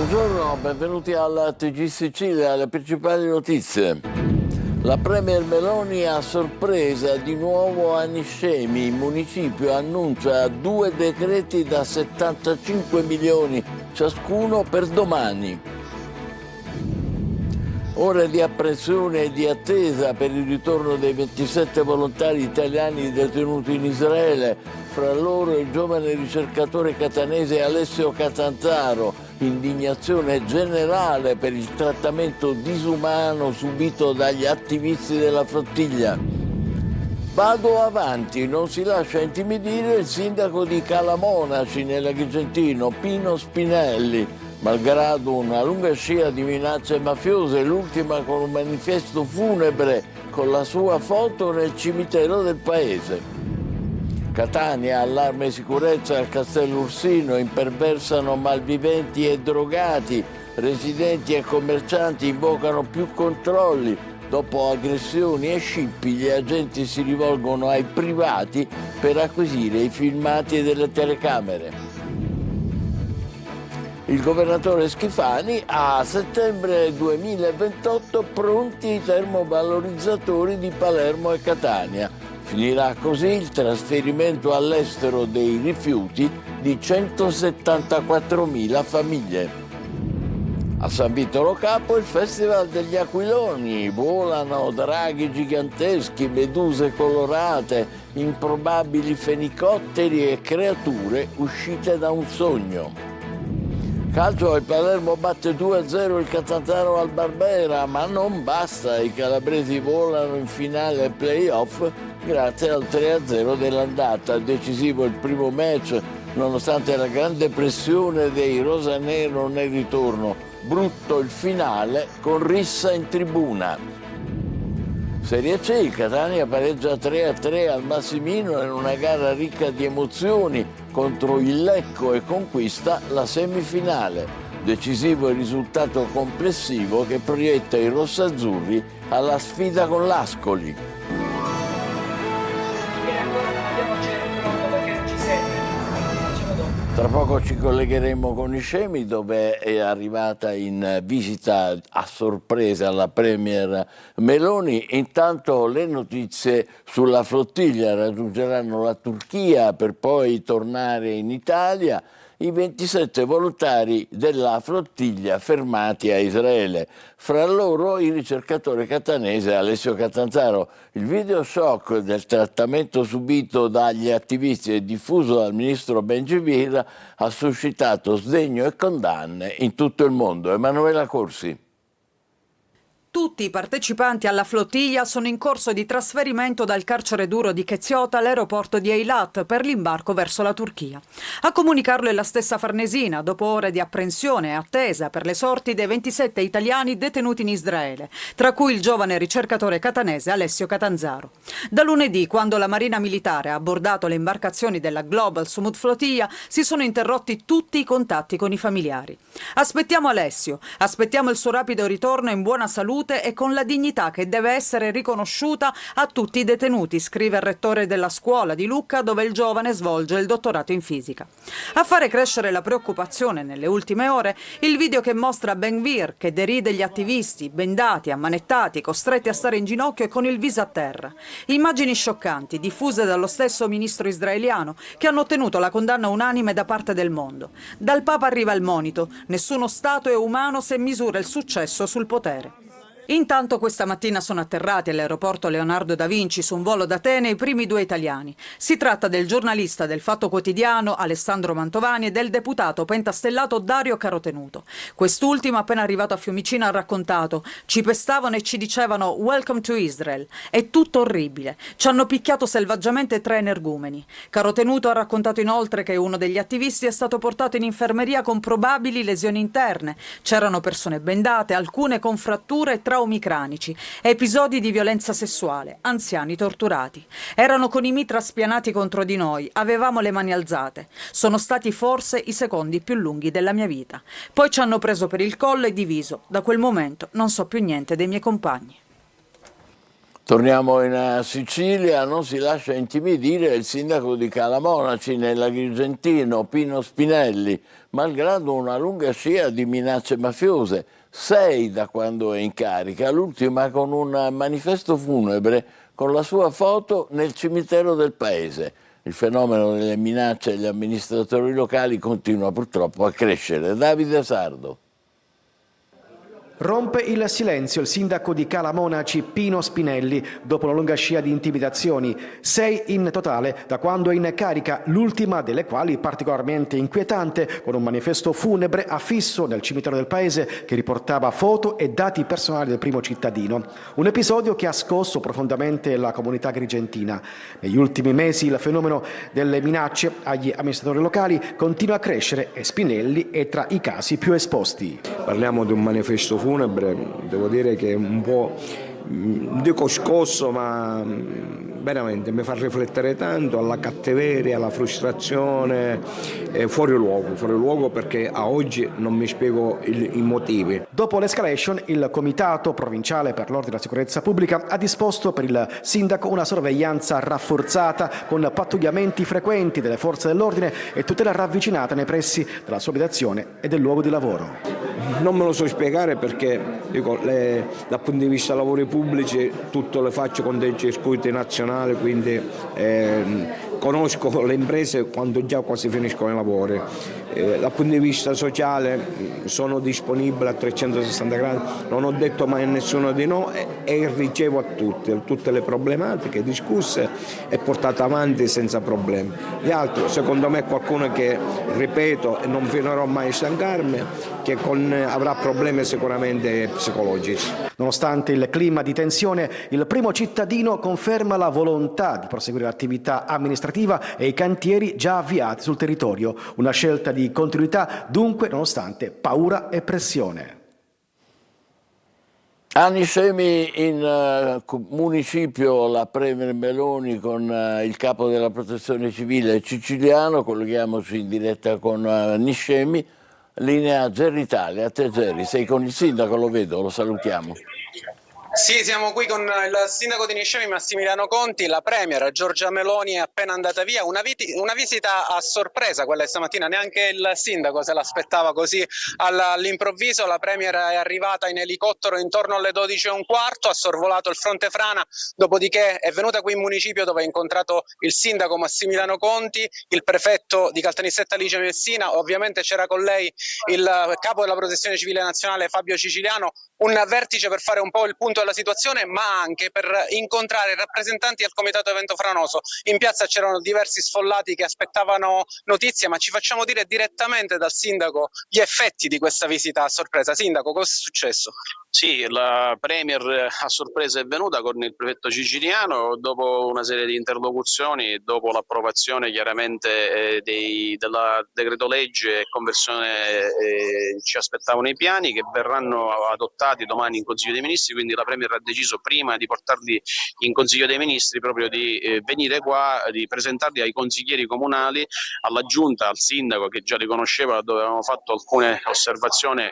Buongiorno, benvenuti alla TG Sicilia, alle principali notizie. La Premier Meloni a sorpresa di nuovo a Niscemi. Il municipio annuncia 2 decreti da 75 milioni ciascuno per domani. Ore di apprensione e di attesa per il ritorno dei 27 volontari italiani detenuti in Israele, fra loro il giovane ricercatore catanese Alessio Catanzaro. Indignazione generale per il trattamento disumano subito dagli attivisti della flottiglia. Vado avanti, non si lascia intimidire il sindaco di Calamonaci nell'Agrigentino, Pino Spinelli. Malgrado una lunga scia di minacce mafiose, l'ultima con un manifesto funebre con la sua foto nel cimitero del paese. Catania, allarme sicurezza al Castello Ursino, imperversano malviventi e drogati, residenti e commercianti invocano più controlli. Dopo aggressioni e scippi, gli agenti si rivolgono ai privati per acquisire i filmati delle telecamere. Il governatore Schifani ha a settembre 2028 pronti i termovalorizzatori di Palermo e Catania. Finirà così il trasferimento all'estero dei rifiuti di 174.000 famiglie. A San Vitolo Capo il Festival degli Aquiloni. Volano draghi giganteschi, meduse colorate, improbabili fenicotteri e creature uscite da un sogno. Calcio, il Palermo batte 2-0 il Catanzaro al Barbera, ma non basta, i calabresi volano in finale play-off grazie al 3-0 dell'andata. Decisivo il primo match, nonostante la grande pressione dei rosanero nel ritorno. Brutto il finale con rissa in tribuna. Serie C, il Catania pareggia 3-3 al Massimino in una gara ricca di emozioni contro il Lecco e conquista la semifinale. Decisivo il risultato complessivo che proietta i rossazzurri alla sfida con l'Ascoli. Tra poco ci collegheremo con i Scemi, dove è arrivata in visita a sorpresa la Premier Meloni. Intanto le notizie sulla flottiglia: raggiungeranno la Turchia per poi tornare in Italia i 27 volontari della flottiglia fermati a Israele. Fra loro il ricercatore catanese Alessio Catanzaro. Il video shock del trattamento subito dagli attivisti e diffuso dal ministro Bengevir ha suscitato sdegno e condanne in tutto il mondo. Emanuela Corsi. Tutti i partecipanti alla flottiglia sono in corso di trasferimento dal carcere duro di Keziota all'aeroporto di Eilat per l'imbarco verso la Turchia. A comunicarlo è la stessa Farnesina, dopo ore di apprensione e attesa per le sorti dei 27 italiani detenuti in Israele, tra cui il giovane ricercatore catanese Alessio Catanzaro. Da lunedì, quando la Marina Militare ha abbordato le imbarcazioni della Global Sumut Flotilla, si sono interrotti tutti i contatti con i familiari. Aspettiamo Alessio, aspettiamo il suo rapido ritorno in buona salute e con la dignità che deve essere riconosciuta a tutti i detenuti, scrive il rettore della scuola di Lucca, dove il giovane svolge il dottorato in fisica. A fare crescere la preoccupazione nelle ultime ore il video che mostra Ben-Gvir che deride gli attivisti, bendati, ammanettati, costretti a stare in ginocchio e con il viso a terra. Immagini scioccanti diffuse dallo stesso ministro israeliano che hanno ottenuto la condanna unanime da parte del mondo. Dal Papa arriva il monito: nessuno Stato è umano se misura il successo sul potere. Intanto questa mattina sono atterrati all'aeroporto Leonardo da Vinci su un volo da Atene i primi 2 italiani. Si tratta del giornalista del Fatto Quotidiano Alessandro Mantovani e del deputato pentastellato Dario Carotenuto. Quest'ultimo, appena arrivato a Fiumicino, ha raccontato: ci pestavano e ci dicevano "Welcome to Israel". È tutto orribile. Ci hanno picchiato selvaggiamente 3 energumeni. Carotenuto ha raccontato inoltre che uno degli attivisti è stato portato in infermeria con probabili lesioni interne. C'erano persone bendate, alcune con fratture e traumi cranici, episodi di violenza sessuale, anziani torturati. Erano con i mitra spianati contro di noi, avevamo le mani alzate. Sono stati forse i secondi più lunghi della mia vita. Poi ci hanno preso per il collo e diviso. Da quel momento non so più niente dei miei compagni. Torniamo in Sicilia, non si lascia intimidire il sindaco di Calamonaci nell'Agrigentino, Pino Spinelli, malgrado una lunga scia di minacce mafiose, 6 da quando è in carica, l'ultima con un manifesto funebre con la sua foto nel cimitero del paese. Il fenomeno delle minacce agli amministratori locali continua purtroppo a crescere. Davide Sardo. Rompe il silenzio il sindaco di Calamonaci Pino Spinelli dopo una lunga scia di intimidazioni, 6 in totale da quando è in carica, l'ultima delle quali particolarmente inquietante con un manifesto funebre affisso nel cimitero del paese che riportava foto e dati personali del primo cittadino. Un episodio che ha scosso profondamente la comunità agrigentina. Negli ultimi mesi il fenomeno delle minacce agli amministratori locali continua a crescere e Spinelli è tra i casi più esposti. Parliamo di un manifesto funebre, devo dire che è un po', dico scosso, ma veramente mi fa riflettere tanto alla cattiveria, alla frustrazione, fuori luogo perché a oggi non mi spiego i motivi. Dopo l'escalation, il Comitato Provinciale per l'Ordine e la Sicurezza Pubblica ha disposto per il sindaco una sorveglianza rafforzata con pattugliamenti frequenti delle forze dell'ordine e tutela ravvicinata nei pressi della sua abitazione e del luogo di lavoro. Non me lo so spiegare perché dico, dal punto di vista lavori pubblici tutto le faccio con dei circuiti nazionali, quindi conosco le imprese quando già quasi finiscono i lavori. Dal punto di vista sociale sono disponibile a 360 gradi, non ho detto mai a nessuno di no e ricevo a tutti, tutte le problematiche discusse e portate avanti senza problemi. Gli altri, secondo me, qualcuno che, ripeto, e non finirò mai a stancarmi, che avrà problemi sicuramente psicologici. Nonostante il clima di tensione, il primo cittadino conferma la volontà di proseguire l'attività amministrativa e i cantieri già avviati sul territorio. Una scelta di continuità, dunque, nonostante paura e pressione. A Niscemi in municipio la Premier Meloni con il capo della protezione civile siciliano, colleghiamoci in diretta con Niscemi, linea Gerri Italia. A te Gerri, sei con il sindaco, lo vedo, lo salutiamo. Sì, siamo qui con il sindaco di Niscemi Massimiliano Conti. La Premier Giorgia Meloni è appena andata via, una visita a sorpresa quella di stamattina, neanche il sindaco se l'aspettava così all'improvviso. La Premier è arrivata in elicottero intorno alle 12:15, ha sorvolato il fronte frana, dopodiché è venuta qui in municipio dove ha incontrato il sindaco Massimiliano Conti, il prefetto di Caltanissetta Lice Messina, ovviamente c'era con lei il capo della protezione civile nazionale Fabio Ciciliano, un vertice per fare un po' il punto della situazione, ma anche per incontrare i rappresentanti del comitato evento franoso. In piazza c'erano diversi sfollati che aspettavano notizie, ma ci facciamo dire direttamente dal sindaco gli effetti di questa visita a sorpresa. Sindaco, cosa è successo? Sì, la Premier a sorpresa è venuta con il prefetto siciliano dopo una serie di interlocuzioni, dopo l'approvazione chiaramente della decreto legge e conversione, ci aspettavano i piani che verranno adottati domani in Consiglio dei Ministri, quindi la Premier ha deciso prima di portarli in Consiglio dei Ministri proprio di venire qua, di presentarli ai consiglieri comunali, alla Giunta, al sindaco che già li conosceva, dove avevamo fatto alcune osservazioni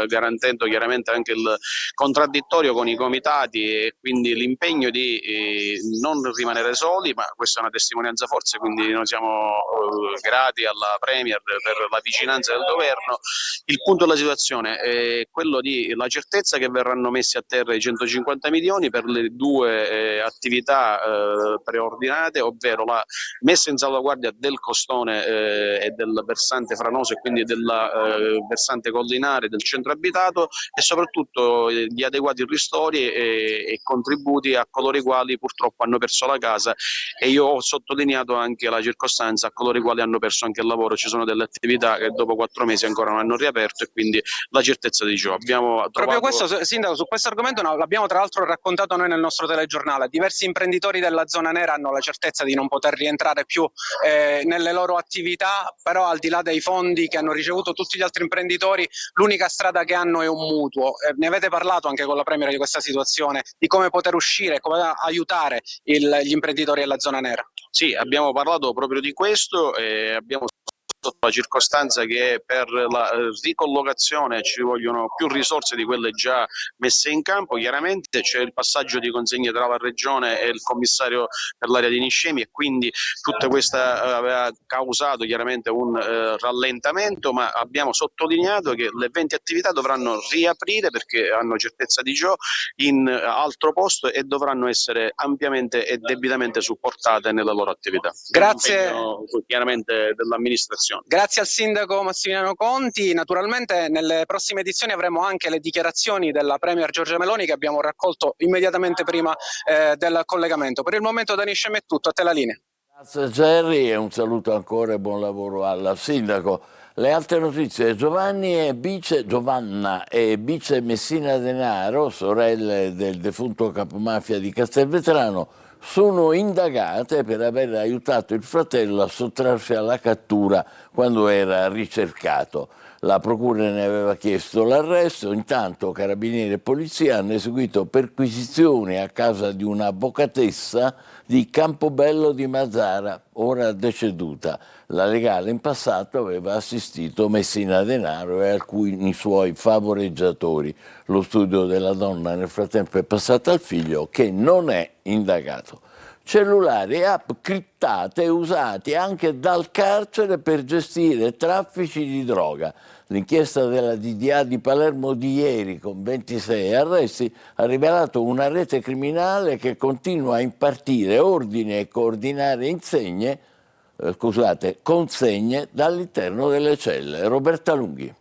garantendo chiaramente anche il contraddittorio con i comitati e quindi l'impegno di non rimanere soli, ma questa è una testimonianza forte, quindi noi siamo grati alla Premier per la vicinanza del governo. Il punto della situazione è quello di la certezza che verranno messi a terra i 150 milioni per le due attività preordinate, ovvero la messa in salvaguardia del costone e del versante franoso e quindi del versante collinare del centro abitato e soprattutto gli adeguati ristori e contributi a coloro i quali purtroppo hanno perso la casa, e io ho sottolineato anche la circostanza a coloro i quali hanno perso anche il lavoro. Ci sono delle attività che dopo 4 mesi ancora non hanno riaperto e quindi la certezza di ciò. Proprio questo, sindaco, su questo argomento l'abbiamo tra l'altro raccontato noi nel nostro telegiornale. Diversi imprenditori della zona nera hanno la certezza di non poter rientrare più nelle loro attività, però al di là dei fondi che hanno ricevuto tutti gli altri imprenditori, l'unica strada che hanno è un mutuo. Ne avete parlato anche con la Premier di questa situazione, di come poter uscire, come aiutare gli imprenditori della zona nera? Sì, abbiamo parlato proprio di questo e abbiamo sotto la circostanza che per la ricollocazione ci vogliono più risorse di quelle già messe in campo. Chiaramente c'è il passaggio di consegne tra la Regione e il commissario per l'area di Niscemi e quindi tutta questa aveva causato chiaramente un rallentamento, ma abbiamo sottolineato che le 20 attività dovranno riaprire perché hanno certezza di ciò in altro posto e dovranno essere ampiamente e debitamente supportate nella loro attività. Grazie. Chiaramente dell'amministrazione. Grazie al sindaco Massimiliano Conti. Naturalmente nelle prossime edizioni avremo anche le dichiarazioni della Premier Giorgia Meloni che abbiamo raccolto immediatamente prima del collegamento. Per il momento da Niscem è tutto, a te la linea. Grazie Gerry e un saluto ancora e buon lavoro al sindaco. Le altre notizie: Giovanna e vice Messina Denaro, sorelle del defunto capomafia di Castelvetrano, sono indagate per aver aiutato il fratello a sottrarsi alla cattura quando era ricercato. La procura ne aveva chiesto l'arresto, intanto carabinieri e polizia hanno eseguito perquisizioni a casa di un'avvocatessa di Campobello di Mazara, ora deceduta. La legale in passato aveva assistito Messina Denaro e alcuni suoi favoreggiatori. Lo studio della donna nel frattempo è passato al figlio, che non è indagato. Cellulari e app criptate usati anche dal carcere per gestire traffici di droga. L'inchiesta della DDA di Palermo di ieri, con 26 arresti, ha rivelato una rete criminale che continua a impartire ordini e coordinare consegne dall'interno delle celle. Roberta Lunghi.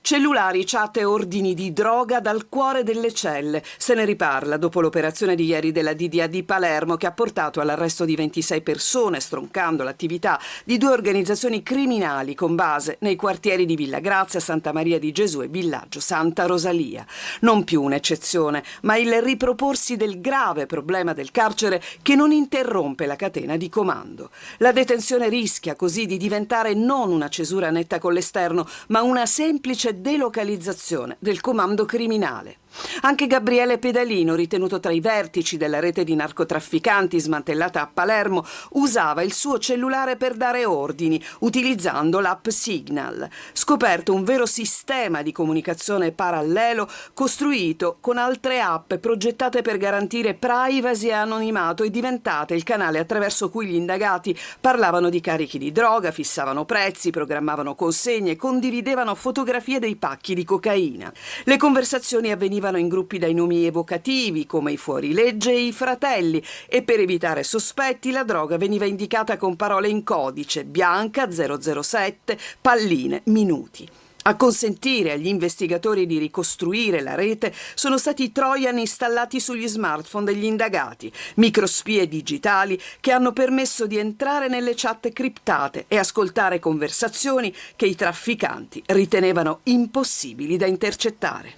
Cellulari, chat e ordini di droga dal cuore delle celle. Se ne riparla dopo l'operazione di ieri della DDA di Palermo che ha portato all'arresto di 26 persone, stroncando l'attività di 2 organizzazioni criminali con base nei quartieri di Villa Grazia, Santa Maria di Gesù e Villaggio Santa Rosalia. Non più un'eccezione, ma il riproporsi del grave problema del carcere che non interrompe la catena di comando. La detenzione rischia così di diventare non una cesura netta con l'esterno, ma una semplice delocalizzazione del comando criminale. Anche Gabriele Pedalino, ritenuto tra i vertici della rete di narcotrafficanti smantellata a Palermo, usava il suo cellulare per dare ordini, utilizzando l'app Signal. Scoperto un vero sistema di comunicazione parallelo costruito con altre app progettate per garantire privacy e anonimato e diventate il canale attraverso cui gli indagati parlavano di carichi di droga, fissavano prezzi, programmavano consegne, condividevano fotografie dei pacchi di cocaina. Le conversazioni avvenivano in gruppi dai nomi evocativi come i fuorilegge e i fratelli e per evitare sospetti la droga veniva indicata con parole in codice: bianca 007, palline, minuti. A consentire agli investigatori di ricostruire la rete sono stati i trojan installati sugli smartphone degli indagati, microspie digitali che hanno permesso di entrare nelle chat criptate e ascoltare conversazioni che i trafficanti ritenevano impossibili da intercettare.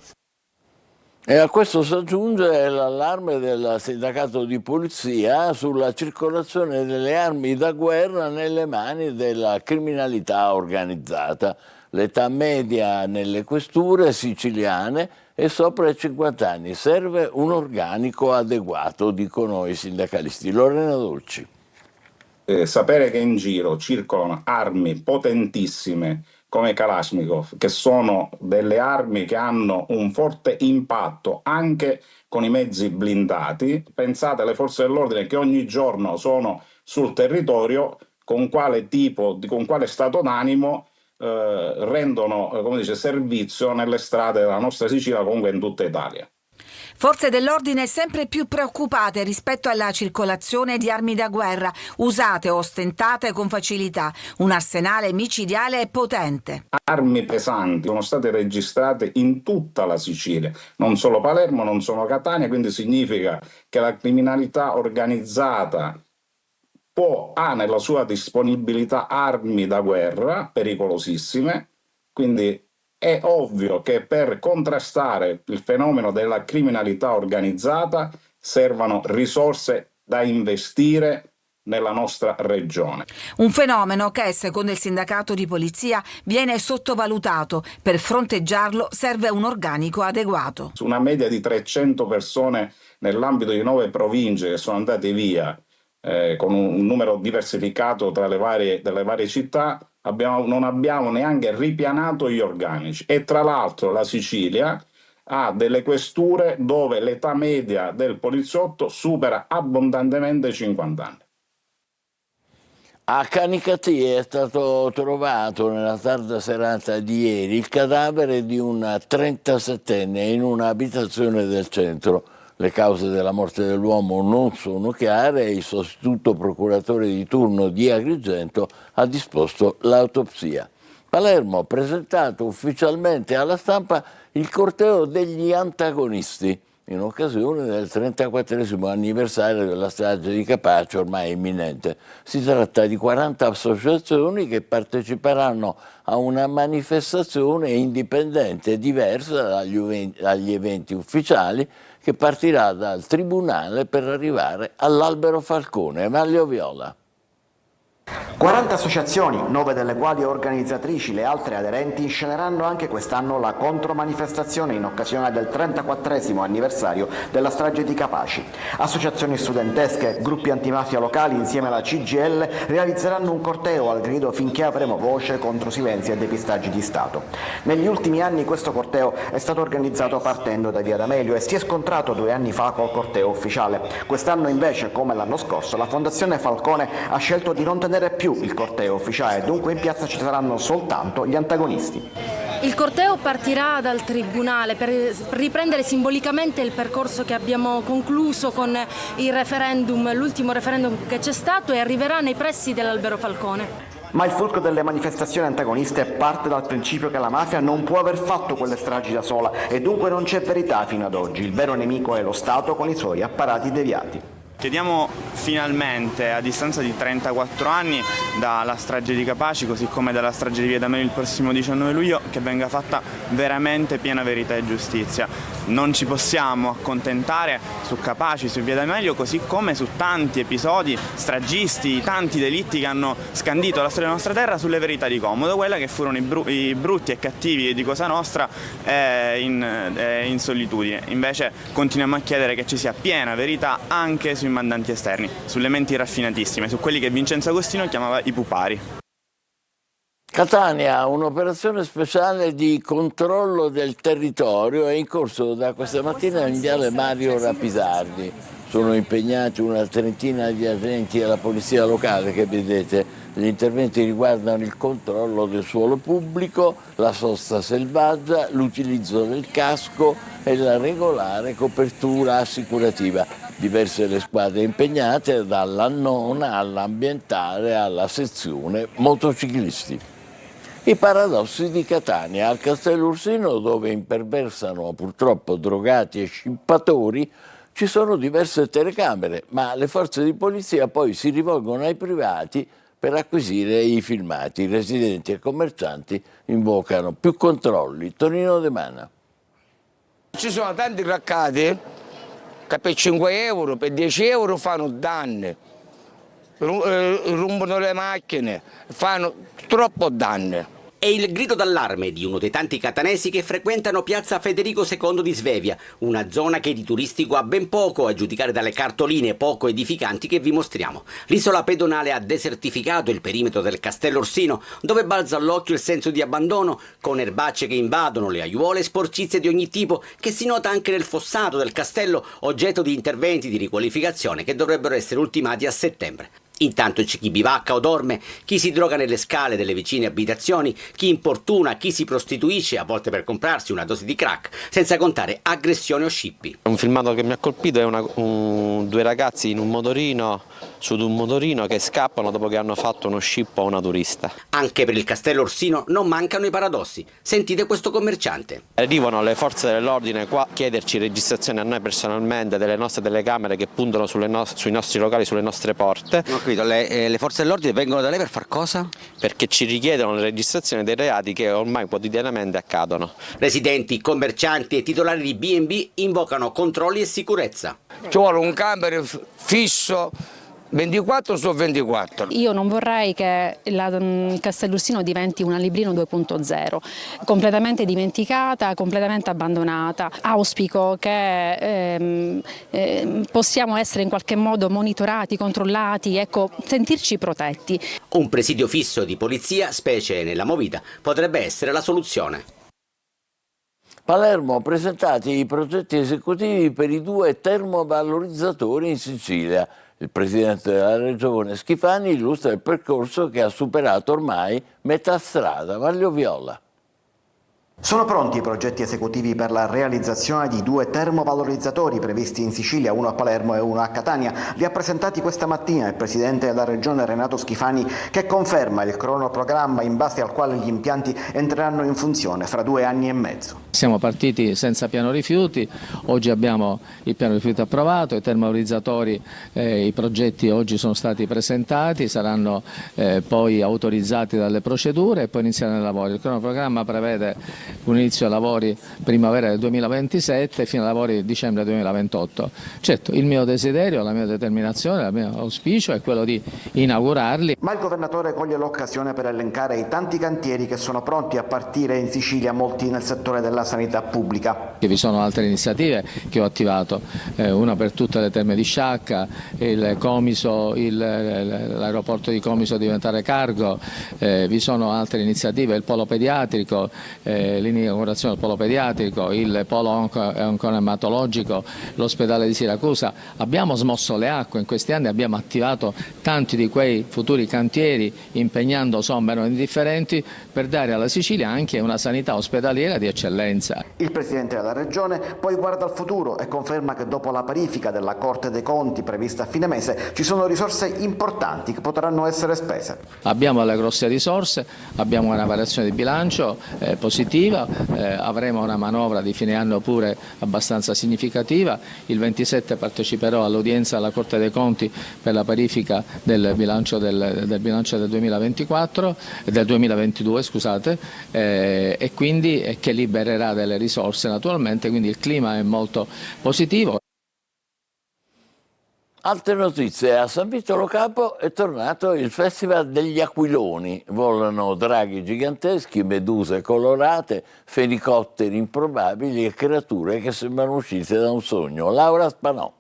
E a questo si aggiunge l'allarme del sindacato di polizia sulla circolazione delle armi da guerra nelle mani della criminalità organizzata. L'età media nelle questure siciliane è sopra i 50 anni. Serve un organico adeguato, dicono i sindacalisti. Lorena Dolci. Sapere che in giro circolano armi potentissime come Kalashnikov, che sono delle armi che hanno un forte impatto anche con i mezzi blindati. Pensate alle forze dell'ordine che ogni giorno sono sul territorio, con quale stato d'animo rendono servizio nelle strade della nostra Sicilia, comunque in tutta Italia. Forze dell'ordine sempre più preoccupate rispetto alla circolazione di armi da guerra, usate o ostentate con facilità, un arsenale micidiale e potente. Armi pesanti sono state registrate in tutta la Sicilia, non solo Palermo, non solo Catania, quindi significa che la criminalità organizzata ha nella sua disponibilità armi da guerra pericolosissime, quindi è ovvio che per contrastare il fenomeno della criminalità organizzata servano risorse da investire nella nostra regione. Un fenomeno che, secondo il sindacato di polizia, viene sottovalutato. Per fronteggiarlo serve un organico adeguato. Su una media di 300 persone nell'ambito di 9 province che sono andate via con un numero diversificato tra delle varie città, non abbiamo neanche ripianato gli organici. E tra l'altro la Sicilia ha delle questure dove l'età media del poliziotto supera abbondantemente i 50 anni. A Canicattì è stato trovato nella tarda serata di ieri il cadavere di una 37enne in un'abitazione del centro. Le cause della morte dell'uomo non sono chiare e il sostituto procuratore di turno di Agrigento ha disposto l'autopsia. Palermo ha presentato ufficialmente alla stampa il corteo degli antagonisti in occasione del 34esimo anniversario della strage di Capaci, ormai imminente. Si tratta di 40 associazioni che parteciperanno a una manifestazione indipendente e diversa dagli eventi ufficiali che partirà dal Tribunale per arrivare all'Albero Falcone. Maglio Viola. 40 associazioni, 9 delle quali organizzatrici, le altre aderenti, insceneranno anche quest'anno la contromanifestazione in occasione del 34esimo anniversario della strage di Capaci. Associazioni studentesche, gruppi antimafia locali insieme alla CGIL realizzeranno un corteo al grido "finché avremo voce" contro silenzi e depistaggi di Stato. Negli ultimi anni questo corteo è stato organizzato partendo da Via D'Amelio e si è scontrato 2 anni fa col corteo ufficiale. Quest'anno invece, come l'anno scorso, la Fondazione Falcone ha scelto di non tenere più il corteo ufficiale, dunque in piazza ci saranno soltanto gli antagonisti. Il corteo partirà dal Tribunale per riprendere simbolicamente il percorso che abbiamo concluso con il referendum, l'ultimo referendum che c'è stato, e arriverà nei pressi dell'Albero Falcone. Ma il fulcro delle manifestazioni antagoniste parte dal principio che la mafia non può aver fatto quelle stragi da sola e dunque non c'è verità fino ad oggi. Il vero nemico è lo Stato con i suoi apparati deviati. Chiediamo finalmente, a distanza di 34 anni dalla strage di Capaci, così come dalla strage di Via D'Amelio il prossimo 19 luglio, che venga fatta veramente piena verità e giustizia. Non ci possiamo accontentare su Capaci, su Via D'Amelio, così come su tanti episodi stragisti, tanti delitti che hanno scandito la storia della nostra terra sulle verità di comodo, quella che furono i brutti e cattivi di Cosa Nostra in solitudine. Invece continuiamo a chiedere che ci sia piena verità anche sui mandanti esterni, sulle menti raffinatissime, su quelli che Vincenzo Agostino chiamava i pupari. Catania, un'operazione speciale di controllo del territorio è in corso da questa mattina in viale Mario Rapisardi. Sono impegnati una trentina di agenti della polizia locale che vedete. Gli interventi riguardano il controllo del suolo pubblico, la sosta selvaggia, l'utilizzo del casco e la regolare copertura assicurativa. Diverse le squadre impegnate, dalla nona all'ambientale alla sezione motociclisti. I paradossi di Catania. Al Castello Ursino, dove imperversano purtroppo drogati e scippatori, ci sono diverse telecamere, ma le forze di polizia poi si rivolgono ai privati per acquisire i filmati. I residenti e commercianti invocano più controlli. Tonino De Mana. Ci sono tanti raccati che per 5 euro, per 10 euro fanno danni, rompono le macchine, fanno troppo danni. È il grido d'allarme di uno dei tanti catanesi che frequentano piazza Federico II di Svevia, una zona che di turistico ha ben poco, a giudicare dalle cartoline poco edificanti che vi mostriamo. L'isola pedonale ha desertificato il perimetro del Castello Orsino, dove balza all'occhio il senso di abbandono, con erbacce che invadono le aiuole e sporcizie di ogni tipo, che si nota anche nel fossato del castello, oggetto di interventi di riqualificazione che dovrebbero essere ultimati a settembre. Intanto c'è chi bivacca o dorme, chi si droga nelle scale delle vicine abitazioni, chi importuna, chi si prostituisce, a volte per comprarsi una dose di crack, senza contare aggressioni o scippi. Un filmato che mi ha colpito è due ragazzi in un motorino, su un motorino, che scappano dopo che hanno fatto uno scippo a una turista. Anche per il Castello Orsino non mancano i paradossi. Sentite questo commerciante. Arrivano le forze dell'ordine qua a chiederci registrazioni a noi personalmente delle nostre telecamere che puntano sui nostri locali, sulle nostre porte. Le forze dell'ordine vengono da lei per far cosa? Perché ci richiedono le registrazioni dei reati che ormai quotidianamente accadono. Residenti, commercianti e titolari di B&B invocano controlli e sicurezza. Ci vuole un camper fisso 24 su 24. Io non vorrei che il Castellursino diventi una Librino 2.0, completamente dimenticata, completamente abbandonata. Auspico che possiamo essere in qualche modo monitorati, controllati, ecco, sentirci protetti. Un presidio fisso di polizia, specie nella movida, potrebbe essere la soluzione. Palermo ha presentato i progetti esecutivi per i 2 termovalorizzatori in Sicilia. Il presidente della regione Schifani illustra il percorso che ha superato ormai metà strada. Maglio Viola. Sono pronti i progetti esecutivi per la realizzazione di 2 termovalorizzatori previsti in Sicilia, uno a Palermo e uno a Catania. Li ha presentati questa mattina il presidente della regione Renato Schifani, che conferma il cronoprogramma in base al quale gli impianti entreranno in funzione fra 2 anni e mezzo. Siamo partiti senza piano rifiuti, oggi abbiamo il piano rifiuti approvato, i termovalorizzatori, i progetti oggi sono stati presentati, saranno poi autorizzati dalle procedure e poi inizieranno i lavori. Il cronoprogramma prevede un inizio ai lavori primavera del 2027 fino ai lavori dicembre 2028. Certo, il mio desiderio, la mia determinazione, il mio auspicio è quello di inaugurarli. Ma il governatore coglie l'occasione per elencare i tanti cantieri che sono pronti a partire in Sicilia, molti nel settore della sanità pubblica. Vi sono altre iniziative che ho attivato, una per tutte le terme di Sciacca, il Comiso, l'aeroporto di Comiso diventare cargo, vi sono altre iniziative, il polo pediatrico, l'inaugurazione del polo pediatrico, il polo oncoematologico, l'ospedale di Siracusa. Abbiamo smosso le acque, in questi anni abbiamo attivato tanti di quei futuri cantieri impegnando somme non indifferenti per dare alla Sicilia anche una sanità ospedaliera di eccellenza. Il presidente della regione poi guarda al futuro e conferma che dopo la parifica della Corte dei Conti prevista a fine mese ci sono risorse importanti che potranno essere spese. Abbiamo delle grosse risorse, abbiamo una variazione di bilancio positiva, avremo una manovra di fine anno pure abbastanza significativa. Il 27 parteciperò all'udienza alla Corte dei Conti per la parifica del bilancio del 2024, del 2022, scusate, e quindi che libererà delle risorse naturalmente, quindi il clima è molto positivo. Altre notizie, a San Vito Lo Capo è tornato il Festival degli Aquiloni. Volano draghi giganteschi, meduse colorate, fenicotteri improbabili e creature che sembrano uscite da un sogno. Laura Spanò.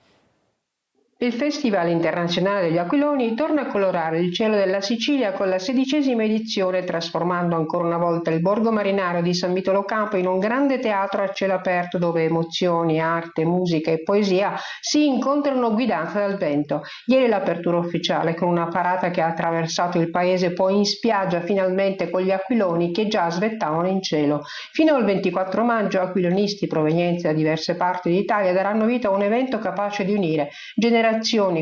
Il Festival internazionale degli Aquiloni torna a colorare il cielo della Sicilia con la 16ª edizione, trasformando ancora una volta il borgo marinaro di San Vito Lo Capo in un grande teatro a cielo aperto dove emozioni, arte, musica e poesia si incontrano guidate dal vento. Ieri l'apertura ufficiale con una parata che ha attraversato il paese, poi in spiaggia finalmente con gli aquiloni che già svettavano in cielo. Fino al 24 maggio aquilonisti provenienti da diverse parti d'Italia daranno vita a un evento capace di unire generazioni,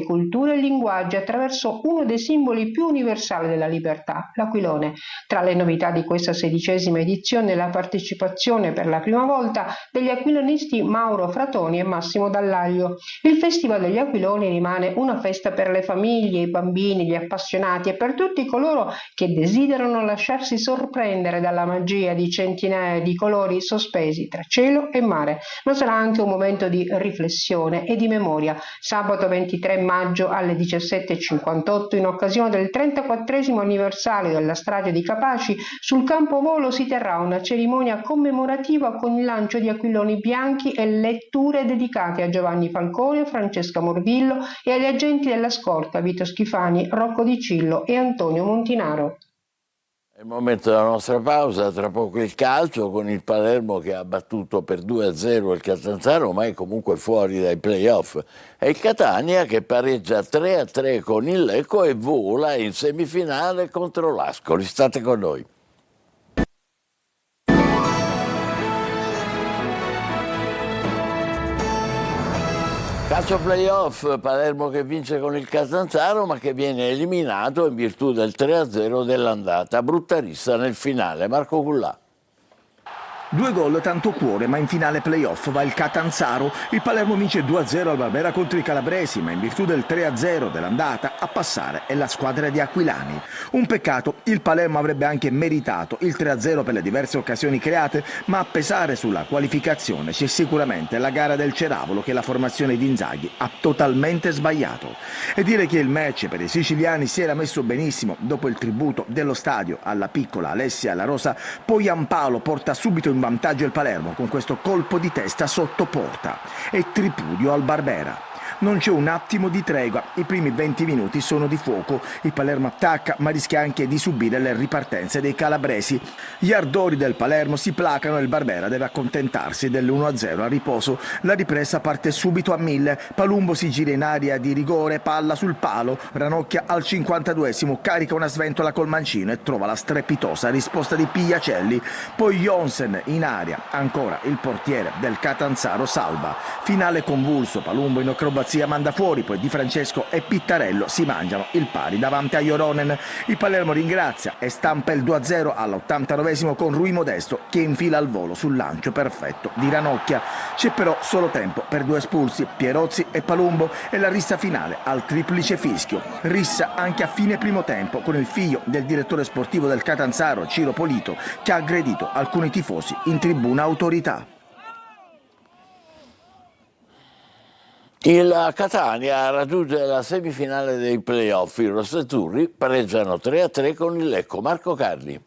culture e linguaggi attraverso uno dei simboli più universali della libertà, l'aquilone. Tra le novità di questa 16ª edizione la partecipazione per la prima volta degli aquilonisti Mauro Fratoni e Massimo Dallaglio. Il Festival degli Aquiloni rimane una festa per le famiglie, i bambini, gli appassionati e per tutti coloro che desiderano lasciarsi sorprendere dalla magia di centinaia di colori sospesi tra cielo e mare, ma sarà anche un momento di riflessione e di memoria. Sabato 23 maggio alle 17:58, in occasione del 34° anniversario della strage di Capaci, sul campo volo si terrà una cerimonia commemorativa con il lancio di aquiloni bianchi e letture dedicate a Giovanni Falcone, Francesca Morvillo e agli agenti della scorta Vito Schifani, Rocco Di Cillo e Antonio Montinaro. È il momento della nostra pausa, tra poco il calcio con il Palermo che ha battuto per 2-0 il Catanzaro, ma è comunque fuori dai play-off, e il Catania che pareggia 3-3 con il Lecco e vola in semifinale contro l'Ascoli. State con noi. Calcio playoff, Palermo che vince con il Catanzaro ma che viene eliminato in virtù del 3-0 dell'andata. Brutta rissa nel finale. Marco Cullà. 2 gol tanto cuore, ma in finale playoff va il Catanzaro. Il Palermo vince 2-0 al Barbera contro i calabresi, ma in virtù del 3-0 dell'andata a passare è la squadra di Aquilani. Un peccato, il Palermo avrebbe anche meritato il 3-0 per le diverse occasioni create, ma a pesare sulla qualificazione c'è sicuramente la gara del Ceravolo che la formazione di Inzaghi ha totalmente sbagliato. E dire che il match per i siciliani si era messo benissimo dopo il tributo dello stadio alla piccola Alessia La Rosa, poi Giampaolo porta subito in vantaggio il Palermo con questo colpo di testa sotto porta e tripudio al Barbera. Non c'è un attimo di tregua, i primi 20 minuti sono di fuoco, il Palermo attacca ma rischia anche di subire le ripartenze dei calabresi. Gli ardori del Palermo si placano e il Barbera deve accontentarsi dell'1-0 a riposo. La ripresa parte subito a 1000, Palumbo si gira in area di rigore, palla sul palo, Ranocchia al 52esimo carica una sventola col mancino e trova la strepitosa risposta di Pigliacelli, poi Jonsen in area, ancora il portiere del Catanzaro salva. Finale convulso, Palumbo in acrobazia manda fuori, poi Di Francesco e Pittarello si mangiano il pari davanti a Joronen. Il Palermo ringrazia e stampa il 2-0 all'89esimo con Rui Modesto che infila al volo sul lancio perfetto di Ranocchia. C'è però solo tempo per 2 espulsi, Pierozzi e Palumbo, e la rissa finale al triplice fischio. Rissa anche a fine primo tempo con il figlio del direttore sportivo del Catanzaro, Ciro Polito, che ha aggredito alcuni tifosi in tribuna autorità. Il Catania raggiunge la semifinale dei playoff. I rossazzurri pareggiano 3-3 con il Lecco. Marco Carli.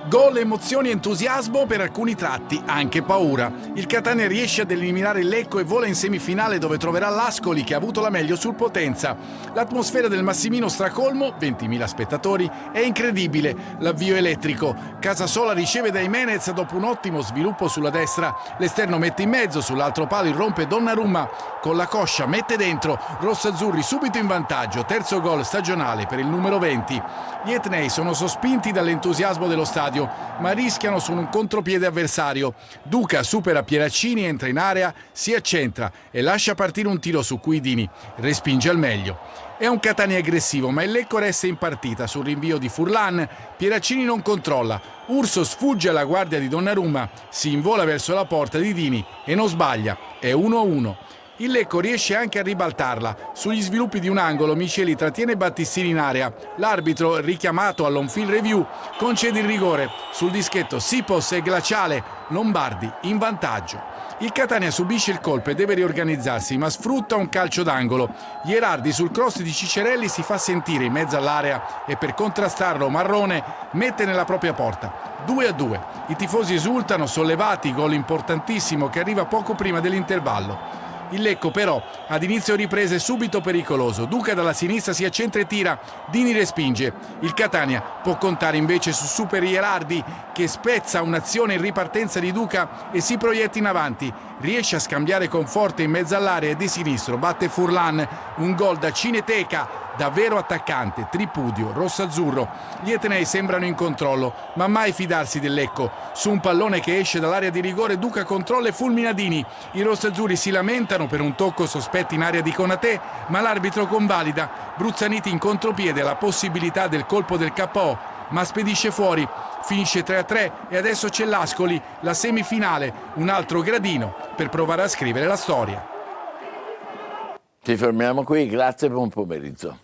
Gol, emozioni, entusiasmo, per alcuni tratti anche paura. Il Catania riesce ad eliminare il Lecco e vola in semifinale dove troverà l'Ascoli che ha avuto la meglio sul Potenza. L'atmosfera del Massimino stracolmo, 20.000 spettatori, è incredibile. L'avvio elettrico. Casasola riceve da Jimenez dopo un ottimo sviluppo sulla destra. L'esterno mette in mezzo, sull'altro palo irrompe Donnarumma. Con la coscia mette dentro. Rossazzurri subito in vantaggio. Terzo gol stagionale per il numero 20. Gli etnei sono sospinti dall'entusiasmo dello stadio, ma rischiano su un contropiede avversario. Duca supera Pieraccini, entra in area, si accentra e lascia partire un tiro su Cuidini. Respinge al meglio. È un Catania aggressivo, ma il Lecco resta in partita sul rinvio di Furlan. Pieraccini non controlla. Urso sfugge alla guardia di Donnarumma, si invola verso la porta di Dini e non sbaglia. È 1-1. Il Lecco riesce anche a ribaltarla. Sugli sviluppi di un angolo Miceli trattiene Battistini in area. L'arbitro, richiamato all'on-field review, concede il rigore. Sul dischetto Sipos e Glaciale, Lombardi in vantaggio. Il Catania subisce il colpo e deve riorganizzarsi, ma sfrutta un calcio d'angolo. Ierardi sul cross di Ciccerelli si fa sentire in mezzo all'area e per contrastarlo Marrone mette nella propria porta. 2-2. I tifosi esultano, sollevati, gol importantissimo che arriva poco prima dell'intervallo. Il Lecco però ad inizio ripresa è subito pericoloso. Duca dalla sinistra si accentra e tira, Dini respinge. Il Catania può contare invece su Super Ierardi che spezza un'azione in ripartenza di Duca e si proietta in avanti. Riesce a scambiare con forte in mezzo all'area e di sinistro batte Furlan. Un gol da cineteca, davvero attaccante, tripudio, rossazzurro. Gli etnei sembrano in controllo, ma mai fidarsi del Lecco. Su un pallone che esce dall'area di rigore Duca controlla e fulmina Dini. I rossazzurri si lamentano per un tocco sospetto in area di Konaté, ma l'arbitro convalida. Bruzzaniti in contropiede la possibilità del colpo del KO, ma spedisce fuori. Finisce 3-3 e adesso c'è l'Ascoli, la semifinale, un altro gradino per provare a scrivere la storia. Ci fermiamo qui, grazie e buon pomeriggio.